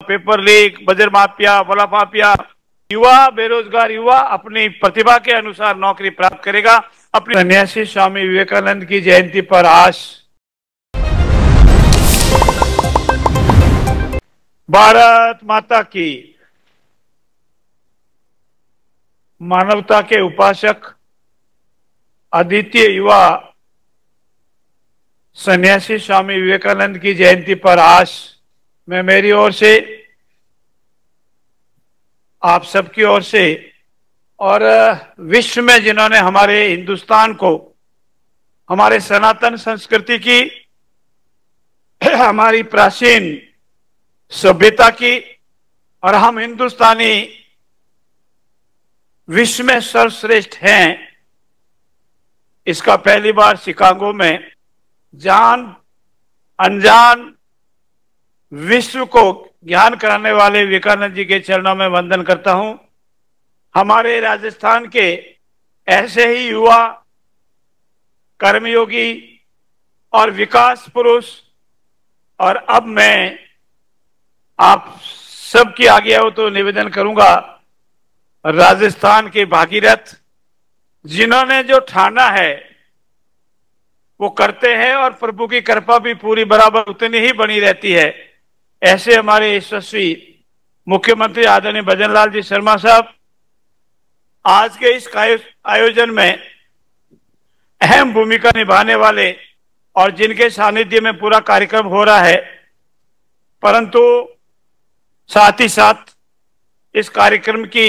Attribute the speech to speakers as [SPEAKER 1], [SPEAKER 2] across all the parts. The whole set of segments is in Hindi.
[SPEAKER 1] पेपर लीक, बजर माफिया, बोला माफिया, युवा बेरोजगार युवा अपनी प्रतिभा के अनुसार नौकरी प्राप्त करेगा। अपने सन्यासी स्वामी विवेकानंद की जयंती पर आज भारत माता की, मानवता के उपासक, अद्वितीय युवा सन्यासी स्वामी विवेकानंद की जयंती पर आज मैं मेरी ओर से, आप सबकी ओर से और विश्व में जिन्होंने हमारे हिंदुस्तान को, हमारे सनातन संस्कृति की, हमारी प्राचीन सभ्यता की, और हम हिंदुस्तानी विश्व में सर्वश्रेष्ठ हैं, इसका पहली बार शिकागो में जान अनजान विश्व को ज्ञान कराने वाले विवेकानंद जी के चरणों में वंदन करता हूं। हमारे राजस्थान के ऐसे ही युवा कर्मयोगी और विकास पुरुष, और अब मैं आप सबकी आज्ञा हो तो निवेदन करूंगा, राजस्थान के भागीरथ जिन्होंने जो ठाना है वो करते हैं, और प्रभु की कृपा भी पूरी बराबर उतनी ही बनी रहती है। ऐसे हमारे यशस्वी मुख्यमंत्री आदरणीय भजन लाल जी शर्मा साहब आज के इस आयोजन में अहम भूमिका निभाने वाले, और जिनके सानिध्य में पूरा कार्यक्रम हो रहा है, परंतु साथ ही साथ इस कार्यक्रम की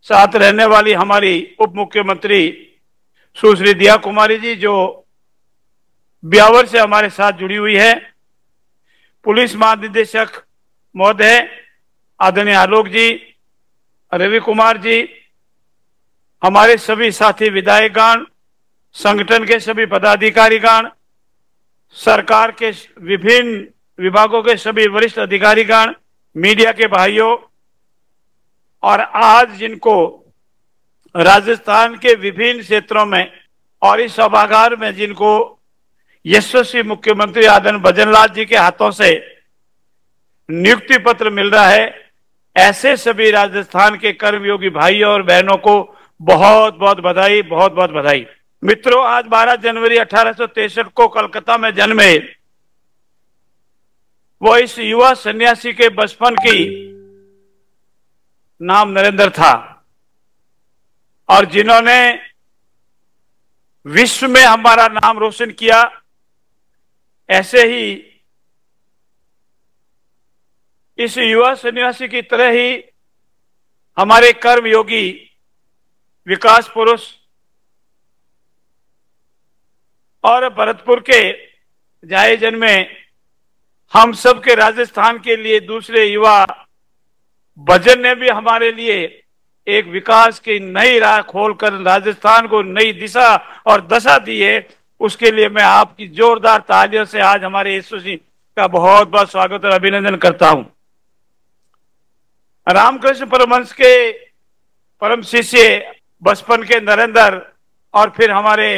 [SPEAKER 1] साथ रहने वाली हमारी उप मुख्यमंत्री सुश्री दिया कुमारी जी, जो ब्यावर से हमारे साथ जुड़ी हुई है, पुलिस महानिदेशक महोदय आदरणीय आलोक जी, रवि कुमार जी, हमारे सभी साथी विधायकगण, संगठन के सभी पदाधिकारीगण, सरकार के विभिन्न विभागों के सभी वरिष्ठ अधिकारीगण, मीडिया के भाइयों, और आज जिनको राजस्थान के विभिन्न क्षेत्रों में और इस सभागार में जिनको यशस्वी मुख्यमंत्री आदरणीय भजन लाल जी के हाथों से नियुक्ति पत्र मिल रहा है, ऐसे सभी राजस्थान के कर्मयोगी भाइयों और बहनों को बहुत बहुत बधाई, बहुत बहुत बधाई। मित्रों, आज 12 जनवरी 1863 को कलकत्ता में जन्मे वो इस युवा सन्यासी के बचपन की नाम नरेंद्र था, और जिन्होंने विश्व में हमारा नाम रोशन किया, ऐसे ही इस युवा सन्यासी की तरह ही हमारे कर्मयोगी विकास पुरुष और भरतपुर के जाए जन्मे हम सब के राजस्थान के लिए दूसरे युवा भजन ने भी हमारे लिए एक विकास की नई राह खोलकर राजस्थान को नई दिशा और दशा दी है। उसके लिए मैं आपकी जोरदार तालियों से आज हमारे यीशु जी का बहुत बहुत स्वागत और अभिनंदन करता हूं। रामकृष्ण परमहंस के परम शिष्य बचपन के नरेंद्र और फिर हमारे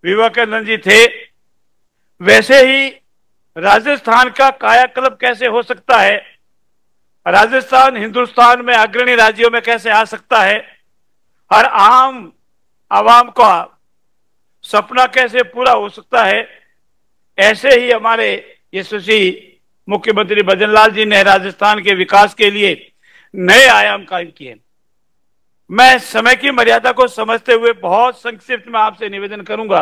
[SPEAKER 1] विवेकानंद जी थे, वैसे ही राजस्थान का कायाकल्प कैसे हो सकता है, राजस्थान हिंदुस्तान में अग्रणी राज्यों में कैसे आ सकता है, हर आम आवाम का सपना कैसे पूरा हो सकता है, ऐसे ही हमारे यशस्वी मुख्यमंत्री भजन लाल जी ने राजस्थान के विकास के लिए नए आयाम कायम किए। मैं समय की मर्यादा को समझते हुए बहुत संक्षिप्त में आपसे निवेदन करूंगा।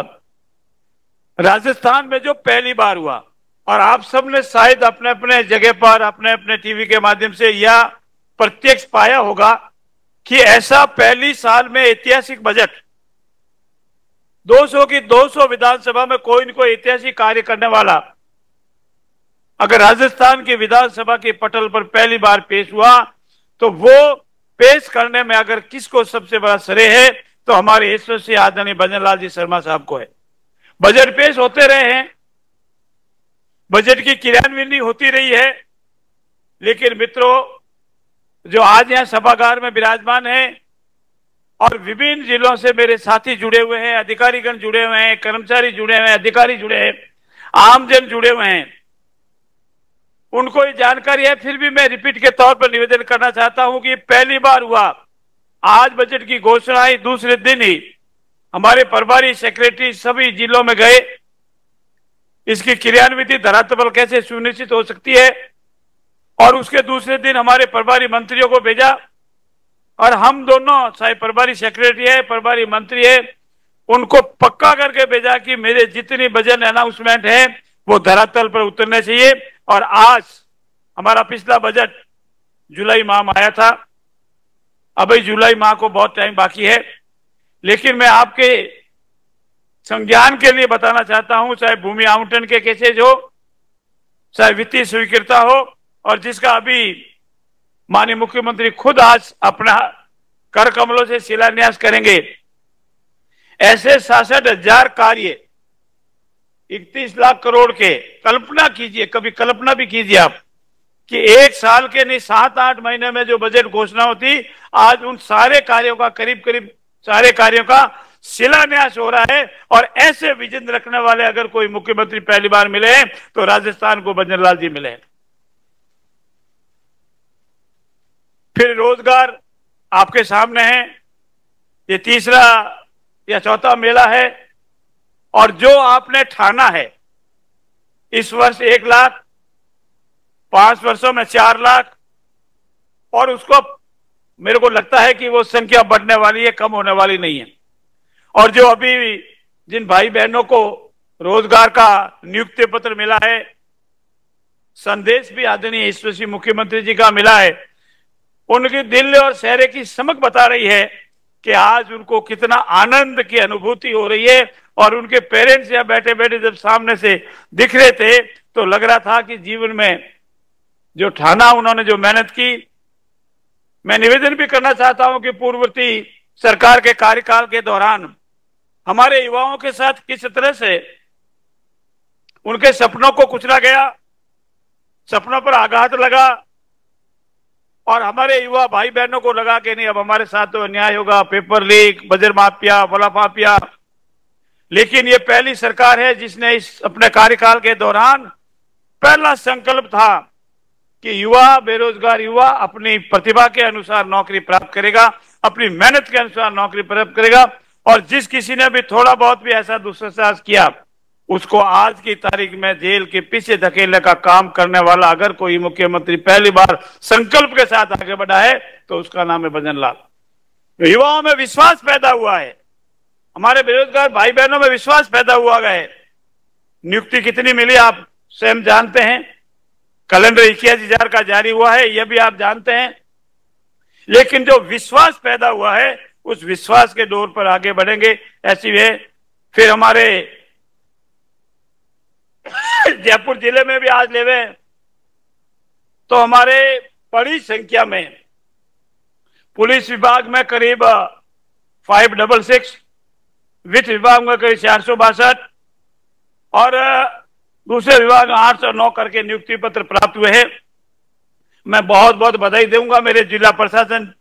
[SPEAKER 1] राजस्थान में जो पहली बार हुआ, और आप सब ने शायद अपने अपने जगह पर अपने अपने टीवी के माध्यम से या प्रत्यक्ष पाया होगा कि ऐसा पहली साल में ऐतिहासिक बजट 200 की 200 विधानसभा में कोई न कोई ऐतिहासिक कार्य करने वाला अगर राजस्थान की विधानसभा के पटल पर पहली बार पेश हुआ, तो वो पेश करने में अगर किसको सबसे बड़ा श्रेय है तो हमारे यशस्वी आदरणीय भजन लाल जी शर्मा साहब को है। बजट पेश होते रहे हैं, बजट की क्रियान्वयन होती रही है, लेकिन मित्रों जो आज यहां सभागार में विराजमान है और विभिन्न जिलों से मेरे साथी जुड़े हुए हैं, अधिकारीगण जुड़े हुए हैं, कर्मचारी जुड़े हुए हैं, अधिकारी जुड़े हैं, आमजन जुड़े हुए हैं, उनको ये जानकारी है, फिर भी मैं रिपीट के तौर पर निवेदन करना चाहता हूं कि पहली बार हुआ, आज बजट की घोषणा ही दूसरे दिन ही हमारे प्रभारी सेक्रेटरी सभी जिलों में गए। इसकी क्रियान्विति धरातल पर कैसे सुनिश्चित हो सकती है, और उसके दूसरे दिन हमारे प्रभारी मंत्रियों को भेजा, और हम दोनों, चाहे प्रभारी सेक्रेटरी है, प्रभारी मंत्री है, उनको पक्का करके भेजा कि मेरे जितनी बजट अनाउंसमेंट है वो धरातल पर उतरने चाहिए। और आज हमारा पिछला बजट जुलाई माह में आया था, अभी जुलाई माह को बहुत टाइम बाकी है, लेकिन मैं आपके संज्ञान के लिए बताना चाहता हूं, चाहे भूमि आवंटन के केसेज हो, चाहे वित्तीय स्वीकृता हो, और जिसका अभी माननीय मुख्यमंत्री खुद आज अपना कर कमलों से शिलान्यास करेंगे, ऐसे 66,000 कार्य 31 लाख करोड़ के, कल्पना कीजिए, कभी कल्पना भी कीजिए आप कि एक साल के नहीं 7-8 महीने में जो बजट घोषणा होती, आज उन सारे कार्यों का करीब सारे कार्यों का शिलान्यास हो रहा है। और ऐसे विजन रखने वाले अगर कोई मुख्यमंत्री पहली बार मिले तो राजस्थान को बनवारीलाल जी मिले। फिर रोजगार आपके सामने है, ये तीसरा या चौथा मेला है, और जो आपने ठाना है इस वर्ष 1 लाख, 5 वर्षों में 4 लाख, और उसको मेरे को लगता है कि वो संख्या बढ़ने वाली है, कम होने वाली नहीं है। और जो अभी जिन भाई बहनों को रोजगार का नियुक्ति पत्र मिला है, संदेश भी आदरणीय यशस्वी मुख्यमंत्री जी का मिला है, उनकी दिल और चेहरे की चमक बता रही है कि आज उनको कितना आनंद की अनुभूति हो रही है। और उनके पेरेंट्स यहाँ बैठे बैठे जब सामने से दिख रहे थे तो लग रहा था कि जीवन में जो ठाना, उन्होंने जो मेहनत की। मैं निवेदन भी करना चाहता हूं कि पूर्ववर्ती सरकार के कार्यकाल के दौरान हमारे युवाओं के साथ किस तरह से उनके सपनों को कुचला गया, सपनों पर आघात लगा, और हमारे युवा भाई बहनों को लगा कि नहीं अब हमारे साथ तो अन्याय होगा, पेपर लीक, बजट माफिया, फला माफिया। लेकिन ये पहली सरकार है जिसने इस अपने कार्यकाल के दौरान पहला संकल्प था कि युवा, बेरोजगार युवा अपनी प्रतिभा के अनुसार नौकरी प्राप्त करेगा, अपनी मेहनत के अनुसार नौकरी प्राप्त करेगा। और जिस किसी ने भी थोड़ा बहुत भी ऐसा दुस्साहस किया, उसको आज की तारीख में जेल के पीछे धकेलने का काम करने वाला अगर कोई मुख्यमंत्री पहली बार संकल्प के साथ आगे बढ़ा है तो उसका नाम है बनवारीलाल। तो युवाओं में विश्वास पैदा हुआ है, हमारे बेरोजगार भाई बहनों में विश्वास पैदा हुआ है। नियुक्ति कितनी मिली आप स्वयं जानते हैं, कैलेंडर 81,000 का जारी हुआ है, यह भी आप जानते हैं। लेकिन जो विश्वास पैदा हुआ है उस विश्वास के डोर पर आगे बढ़ेंगे, ऐसी है। फिर हमारे जयपुर जिले में भी आज लेवे तो हमारे बड़ी संख्या में पुलिस विभाग में करीब 566, वित्त विभाग में करीब 462 और दूसरे विभाग में 809 करके नियुक्ति पत्र प्राप्त हुए हैं। मैं बहुत बहुत बधाई दूंगा मेरे जिला प्रशासन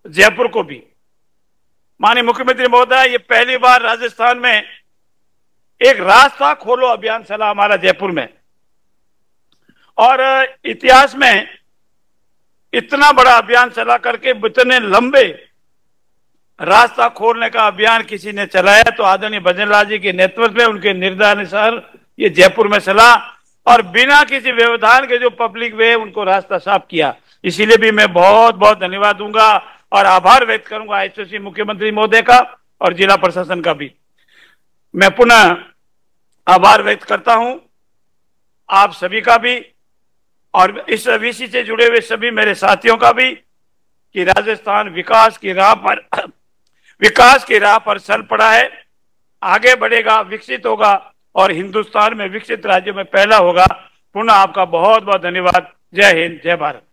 [SPEAKER 1] जयपुर को भी। माननीय मुख्यमंत्री महोदय, ये पहली बार राजस्थान में एक रास्ता खोलो अभियान चला हमारा जयपुर में, और इतिहास में इतना बड़ा अभियान चला करके इतने लंबे रास्ता खोलने का अभियान किसी ने चलाया तो आदरणीय बनवारीलाल जी के नेतृत्व में, उनके निर्देशानुसार ये जयपुर में चला, और बिना किसी व्यवधान के जो पब्लिक वे उनको रास्ता साफ किया। इसीलिए भी मैं बहुत बहुत धन्यवाद दूंगा और आभार व्यक्त करूंगा यशस्वी मुख्यमंत्री महोदय का और जिला प्रशासन का भी। मैं पुनः आभार व्यक्त करता हूं आप सभी का भी, और इस विषय से जुड़े हुए सभी मेरे साथियों का भी, कि राजस्थान विकास की राह पर चल पड़ा है, आगे बढ़ेगा, विकसित होगा और हिंदुस्तान में विकसित राज्यों में पहला होगा। पुनः आपका बहुत बहुत धन्यवाद। जय हिंद, जय भारत।